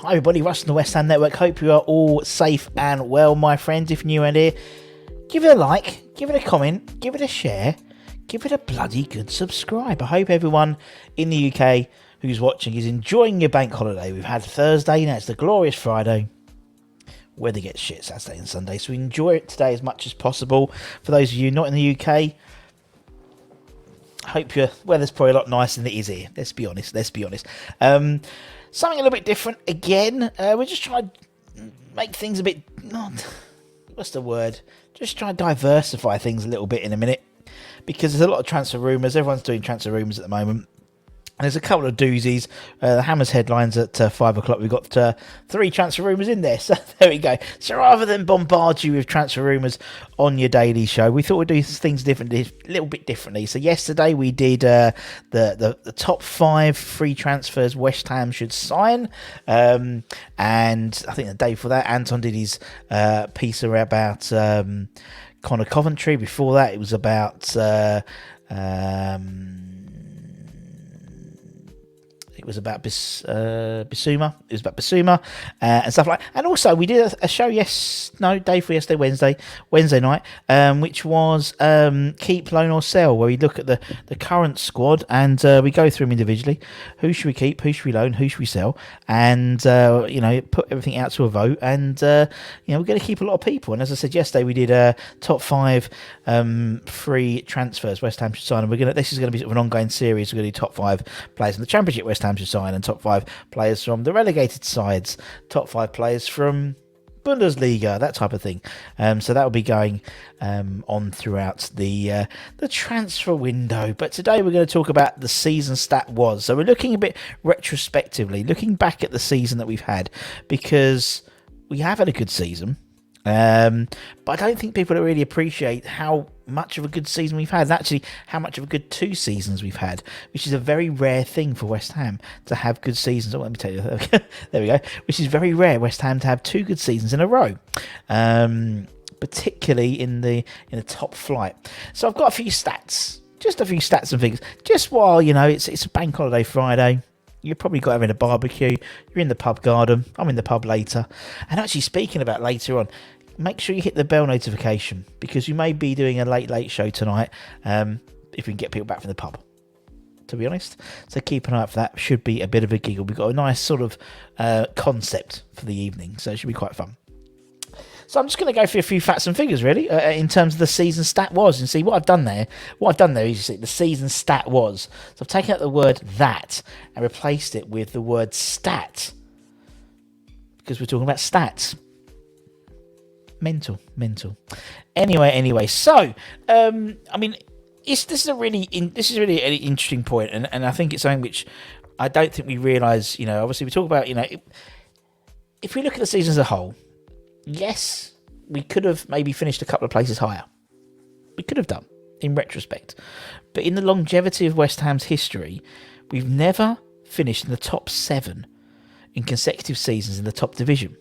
Hi everybody, Russ from the West Ham Network. Hope you are all safe and well, my friends. If you're new around here, give it a like, give it a comment, give it a share, give it a bloody good subscribe. I hope everyone in the UK who's watching is enjoying your bank holiday. We've had Thursday, now it's the glorious Friday. Weather gets shit Saturday and Sunday, so enjoy it today as much as possible. For those of you not in the UK, hope your weather's probably a lot nicer than it is here. Let's be honest. Something a little bit different again. We're just trying to make things a bit... what's the word? Just try and diversify things a little bit in a minute. Because there's a lot of transfer rumours. Everyone's doing transfer rumours at the moment. And there's a couple of doozies. The Hammers headlines at 5 o'clock. We've got 3 transfer rumours in there. So there we go. So rather than bombard you with transfer rumours on your daily show, we thought we'd do things differently, a little bit differently. So yesterday we did the top 5 free transfers West Ham should sign. And I think the day before that, Anton did his piece about Connor Coventry. Before that, it was about... It was about Bissouma. It was about Bissouma and stuff like that. And also, we did a show day for yesterday, Wednesday night, which was Keep, Loan or Sell, where we look at the current squad and we go through them individually. Who should we keep? Who should we loan? Who should we sell? And, put everything out to a vote. And, we're going to keep a lot of people. And as I said yesterday, we did top 5 free transfers West Ham should sign. And this is going to be sort of an ongoing series. We're going to do top 5 players in the Championship West Ham should sign, and top 5 players from the relegated sides, top 5 players from Bundesliga, that type of thing. So that will be going on throughout the transfer window. But today we're going to talk about the season stat was. So we're looking a bit retrospectively, looking back at the season that we've had, because we have had a good season. But I don't think people really appreciate how much of a good season we've had, and actually how much of a good 2 seasons we've had, which is a very rare thing for West Ham to have good seasons. Oh, let me tell you, there we go. Which is very rare, West Ham to have 2 good seasons in a row, particularly in the top flight. So I've got a few stats, just a few stats and figures. Just while it's a bank holiday Friday. You've probably got having a barbecue. You're in the pub garden. I'm in the pub later. And actually, speaking about later on, make sure you hit the bell notification, because you may be doing a late show tonight if we can get people back from the pub, to be honest. So keep an eye out for that. Should be a bit of a giggle. We've got a nice sort of concept for the evening, so it should be quite fun. So I'm just going to go through a few facts and figures, really, in terms of the season stat was. And see, what I've done there is, you see, the season stat was. So I've taken out the word that and replaced it with the word stat, because we're talking about stats. Mental. Anyway. So, this is a really an interesting point, and I think it's something which I don't think we realise. Obviously we talk about, if we look at the season as a whole, yes, we could have maybe finished a couple of places higher. We could have done, in retrospect, but in the longevity of West Ham's history, we've never finished in the top 7 in consecutive seasons in the top division.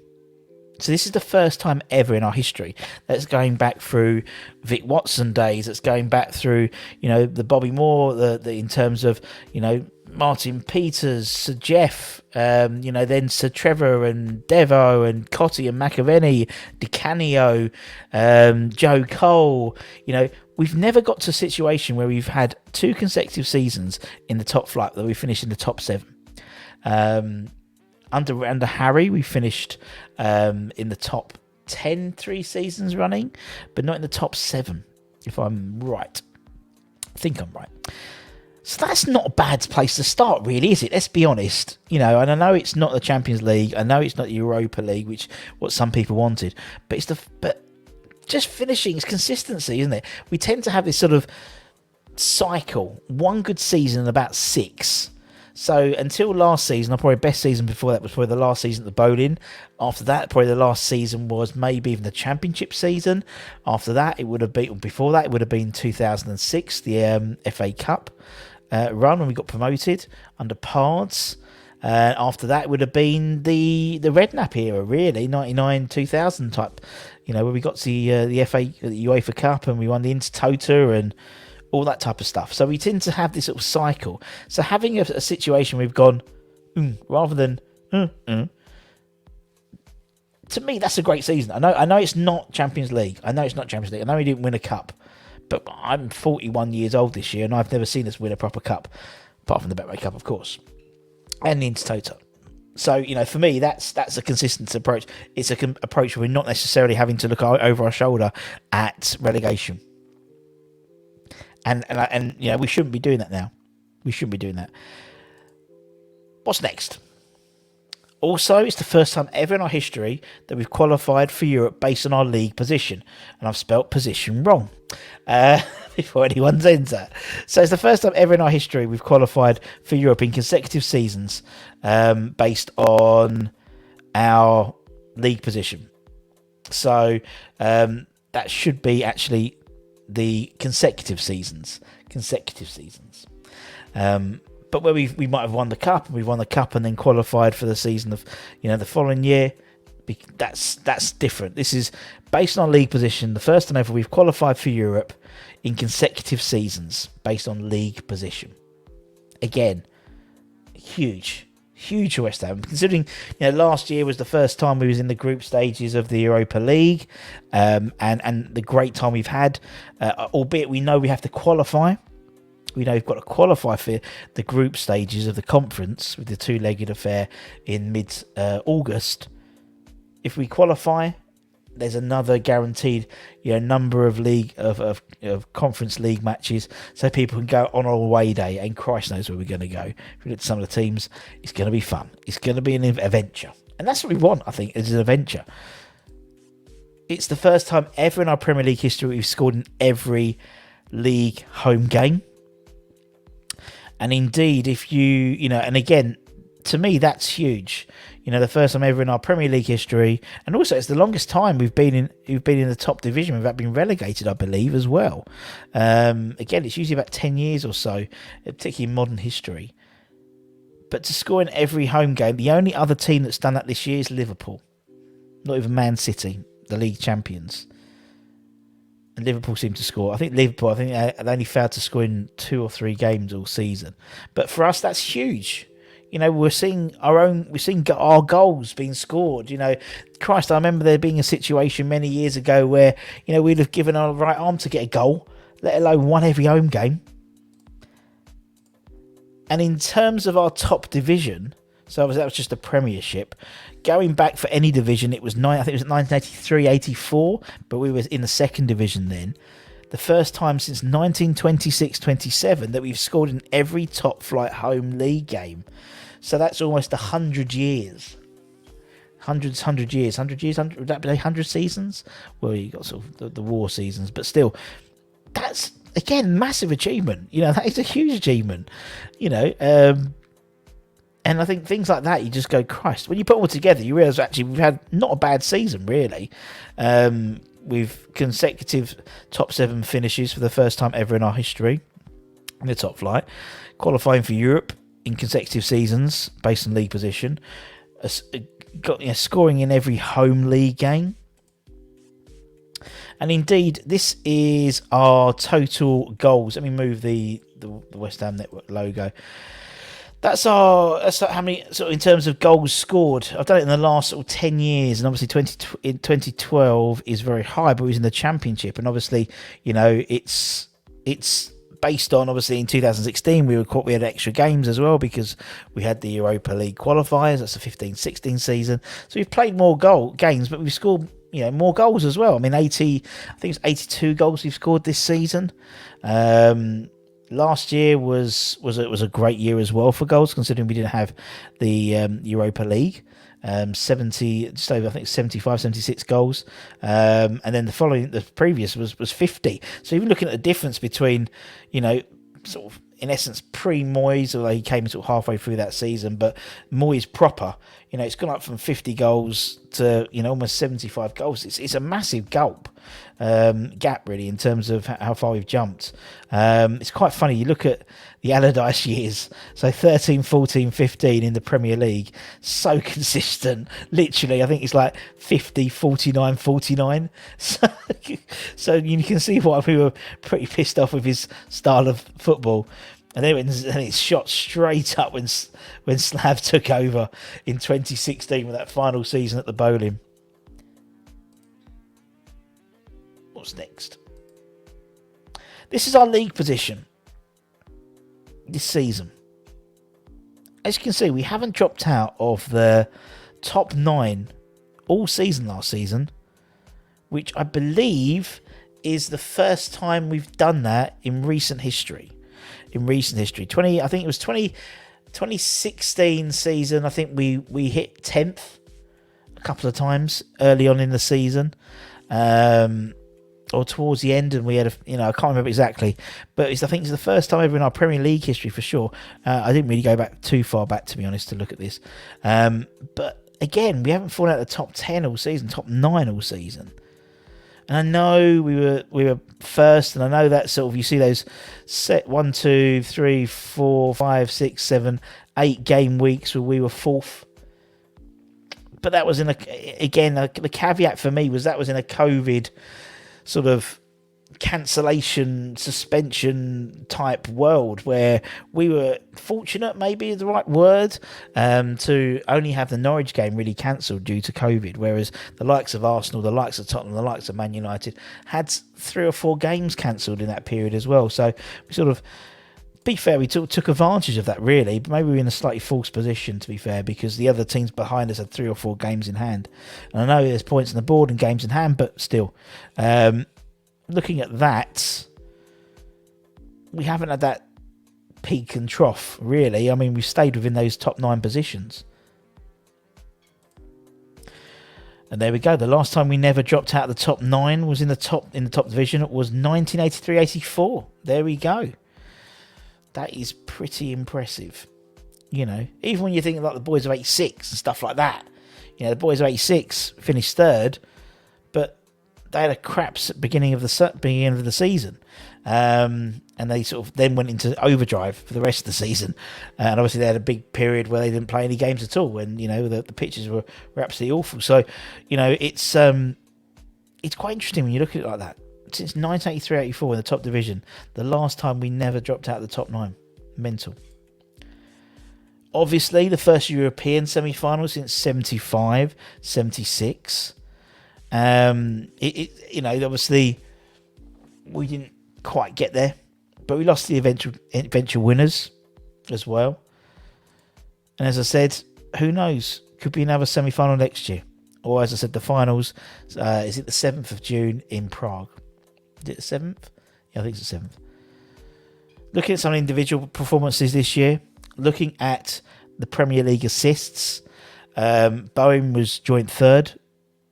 So this is the first time ever in our history. That's going back through Vic Watson days. That's going back through, the Bobby Moore, the in terms of, Martin Peters, Sir Jeff, then Sir Trevor and Devo and Cotty and McAvenny, Di Canio, Joe Cole. We've never got to a situation where we've had 2 consecutive seasons in the top flight that we finished in the top 7. Under Harry, we finished in the top 10 3 seasons running, but not in the top 7, if I'm right. I think I'm right. So that's not a bad place to start, really, is it? Let's be honest. And I know it's not the Champions League. I know it's not the Europa League, which what some people wanted. But just finishing is consistency, isn't it? We tend to have this sort of cycle. 1 good season and about 6. So until last season, or probably best season before that was probably the last season at the Bowling. After that, probably the last season was maybe even the Championship season. After that, it would have been 2006, the FA Cup run when we got promoted under Pards. After that, it would have been the Redknapp era, really, 99-2000 type. Where we got to the UEFA Cup and we won the Intertoto and all that type of stuff. So we tend to have this sort of cycle. So having a situation we've gone rather than to me, that's a great season. I know it's not Champions League. I know we didn't win a cup. But I'm 41 years old this year, and I've never seen us win a proper cup, apart from the Betway Cup, of course, and the Intertoto. So, for me, that's a consistent approach. It's an approach where we're not necessarily having to look over our shoulder at relegation. And we shouldn't be doing that now. We shouldn't be doing that. What's next? Also, it's the first time ever in our history that we've qualified for Europe based on our league position. And I've spelt position wrong before anyone sends that. So it's the first time ever in our history we've qualified for Europe in consecutive seasons based on our league position. So that should be actually the consecutive seasons. But where we might have won the cup, and we've won the cup and then qualified for the season of, the following year, that's different. This is based on league position. The first time ever we've qualified for Europe in consecutive seasons based on league position. Again, huge for West Ham. Considering, last year was the first time we was in the group stages of the Europa League, and the great time we've had, albeit we know we have to qualify. We know we've got to qualify for the group stages of the conference with the two-legged affair in mid-August. If we qualify, there's another guaranteed number of conference league matches, so people can go on a away day, and Christ knows where we're going to go. If we look at some of the teams, it's going to be fun. It's going to be an adventure. And that's what we want, I think, is an adventure. It's the first time ever in our Premier League history we've scored in every league home game. And indeed, if and again, to me, that's huge. The first time ever in our Premier League history, and also it's the longest time we've been in the top division without being relegated, I believe, as well. Again, it's usually about 10 years or so, particularly in modern history. But to score in every home game, the only other team that's done that this year is Liverpool. Not even Man City, the league champions. And Liverpool seem to score. I think they only failed to score in 2 or 3 games all season. But for us, that's huge. We're seeing our goals being scored. Christ, I remember there being a situation many years ago where, we'd have given our right arm to get a goal, let alone won every home game. And in terms of our top division, so that was just the Premiership. Going back for any division, I think it was 1983-84, but we were in the second division then. The first time since 1926-27 that we've scored in every top flight home league game. So that's almost 100 years. 100 years. Would that be 100 seasons? Well, you got sort of the war seasons, but still, that's, again, massive achievement. That is a huge achievement. And I think things like that, you just go, Christ. When you put it all together, you realise actually we've had not a bad season, really. With consecutive top 7 finishes for the first time ever in our history in the top flight. Qualifying for Europe in consecutive seasons based on league position. Scoring in every home league game. And indeed, this is our total goals. Let me move the West Ham Network logo. That's how many, sort of in terms of goals scored. I've done it in the last sort of 10 years, and obviously 2012 is very high, but it was in the Championship, and obviously, it's based on, obviously, in 2016 we had extra games as well because we had the Europa League qualifiers. That's a 15-16 season, so we've played more games, but we've scored more goals as well. I mean, I think it's 82 goals we've scored this season. Last year was a great year as well for goals, considering we didn't have the Europa League. 70, just over, I think 75, 76 goals. And then the previous was 50. So even looking at the difference between, sort of, in essence, pre-Moyes, although he came sort of halfway through that season, but Moyes proper, it's gone up from 50 goals to, almost 75 goals. It's a massive gap, really, in terms of how far we've jumped. It's quite funny. You look at the Allardyce years, so 13, 14, 15 in the Premier League, so consistent. Literally, I think it's like 50, 49, 49. So you can see why we were pretty pissed off with his style of football. And then it's shot straight up when Slav took over in 2016 with that final season at the Bowling. What's next? This is our league position this season. As you can see, we haven't dropped out of the top 9 all season last season, which I believe is the first time we've done that in recent history. I think it was 2016 season. I think we hit 10th a couple of times early on in the season, or towards the end, and we had I can't remember exactly, but I think it's the first time ever in our Premier League history for sure. I didn't really go back too far back, to be honest, to look at this, but again, we haven't fallen out of the top 10 all season, top 9 all season. And I know we were first, and I know that sort of, you see those set 1, 2, 3, 4, 5, 6, 7, 8 game weeks where we were fourth. But that was the caveat for me was that was in a COVID sort of cancellation, suspension type world where we were fortunate, maybe is the right word, to only have the Norwich game really cancelled due to COVID, whereas the likes of Arsenal, the likes of Tottenham, the likes of Man United had 3 or 4 games cancelled in that period as well. So we sort of, be fair, we took advantage of that really, but maybe we were in a slightly false position, to be fair, because the other teams behind us had 3 or 4 games in hand. And I know there's points on the board and games in hand, but still, looking at that, we haven't had that peak and trough, really. I mean, we've stayed within those top 9 positions. And there we go. The last time we never dropped out of the top 9 was in the top division. It was 1983-84. There we go. That is pretty impressive. Even when you think like the boys of 86 and stuff like that. The boys of 86 finished 3rd, but they had a crap beginning of the season, and they sort of then went into overdrive for the rest of the season. And obviously they had a big period where they didn't play any games at all, when the pitches were absolutely awful. So it's quite interesting when you look at it like that. Since 1983-84 in the top division, the last time we never dropped out of the top 9. Mental. Obviously, the first European semi-final since 75-76. Obviously, we didn't quite get there, but we lost the eventual winners as well. And as I said, who knows? Could be another semi-final next year. Or as I said, the finals, is it the 7th of June in Prague? Is it the 7th? Yeah, I think it's the 7th. Looking at some individual performances this year, looking at the Premier League assists, Bowen was joint 3rd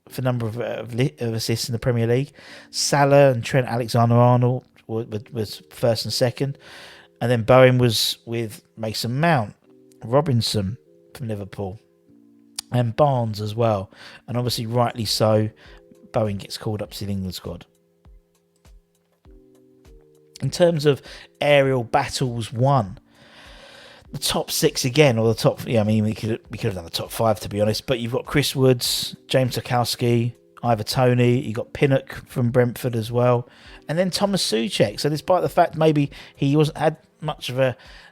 for number of assists in the Premier League. Salah and Trent Alexander-Arnold was 1st and 2nd. And then Bowen was with Mason Mount, Robinson from Liverpool, and Barnes as well. And obviously, rightly so, Bowen gets called up to the England squad. In terms of aerial battles won, the top 6 again, or the top, we could have done the top 5, to be honest, but you've got Chris Woods, James Tarkowski, Ivor Toney, you've got Pinnock from Brentford as well, and then Thomas Souček. So despite the fact maybe he wasn't had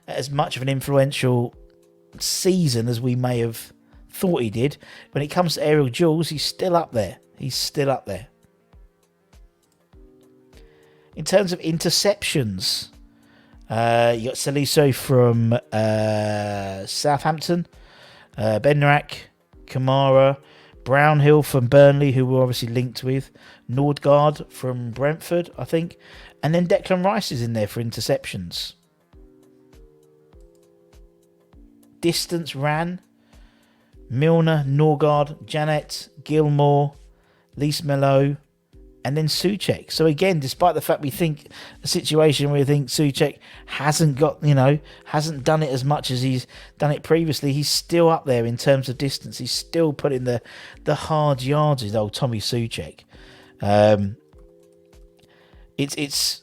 as much of an influential season as we may have thought he did, when it comes to aerial duels, he's still up there. In terms of interceptions, you got Salisu from Southampton, Bednarak, Kamara, Brownhill from Burnley, who we're obviously linked with, Nordgaard from Brentford, I think, and then Declan Rice is in there for interceptions. Distance ran, Milner, Nordgaard, Janet, Gilmore, Lise Melo, and then Souček. So again, despite the fact we think a situation where we think Souček hasn't done it as much as he's done it previously, he's still up there in terms of distance. He's still putting the hard yards with old Tommy Souček. It's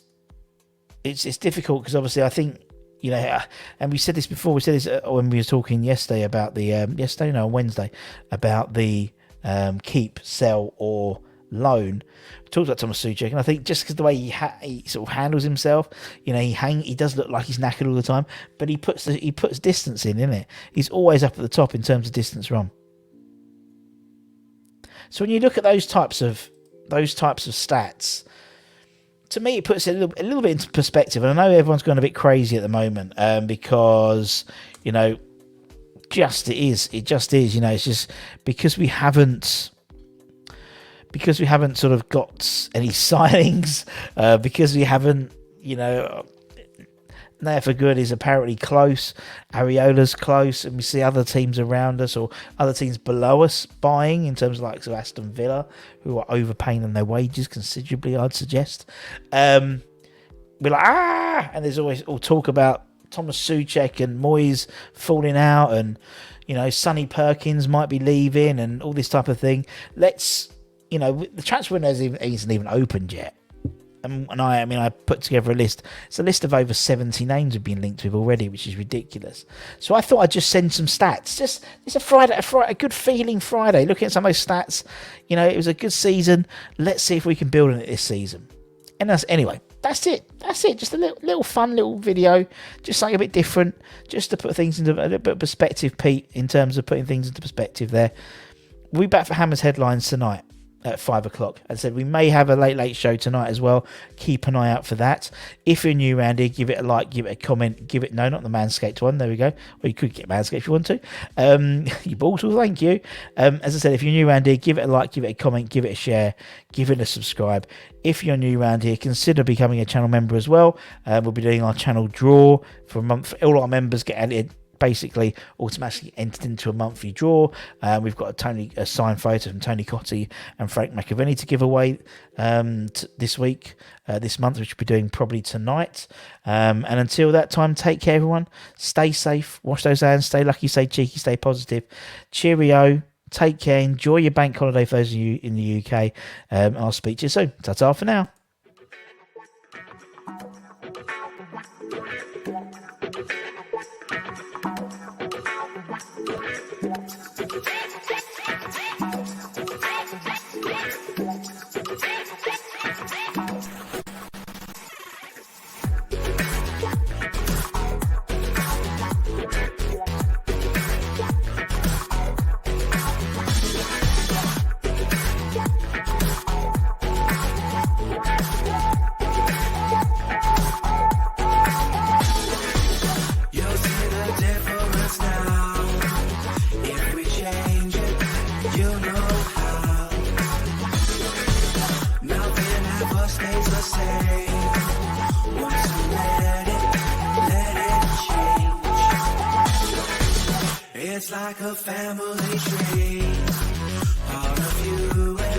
difficult because obviously I think, and we said this before. We said this when we were talking yesterday about the Wednesday about the keep, sell, or loan. We talked about Thomas Souček, and I think just because the way he sort of handles himself, he does look like he's knackered all the time, but he puts distance in it. He's always up at the top in terms of distance run. So when you look at those types of stats, to me, it puts it a little bit into perspective. And I know everyone's gone a bit crazy at the moment because, you know, it just is, you know, it's just because we haven't sort of got any signings, because we haven't, you know, Now for Good is apparently close, Areola's close, and we see other teams around us or other teams below us buying, in terms of like Aston Villa, who are overpaying them their wages considerably, I'd suggest. We're like, and there's always all talk about Thomas Souček and Moyes falling out, and, you know, Sonny Perkins might be leaving and all this type of thing. You know, the transfer window isn't even opened yet. And I put together a list. It's a list of over 70 names we've been linked with already, which is ridiculous. So I thought I'd just send some stats. It's a good feeling Friday. Looking at some of those stats, you know, it was a good season. Let's see if we can build on it this season. And anyway, that's it. Just a little fun little video, just something a bit different, just to put things into a little bit of perspective, Pete, in terms of putting things into perspective there. We'll be back for Hammers Headlines tonight at 5 o'clock. As I said, we may have a late show tonight as well. Keep an eye out for that. If you're new around here, give it a like, give it a comment, no, not the Manscaped one, there we go. Well, you could get Manscaped if you want to. You bought all, thank you. As I said, if you're new around here, give it a like, give it a comment, give it a share, give it a subscribe. If you're new around here, consider becoming a channel member as well. We'll be doing our channel draw for a month. All our members get added, basically automatically entered into a monthly draw. We've got a signed photo from Tony Cottee and Frank McAvenny to give away this month, which we'll be doing probably tonight. And until that time, take care, everyone. Stay safe, wash those hands, stay lucky, stay cheeky, stay positive. Cheerio, take care, enjoy your bank holiday for those of you in the UK. I'll speak to you soon. Ta-ta for now. It's like a family tree, part of you and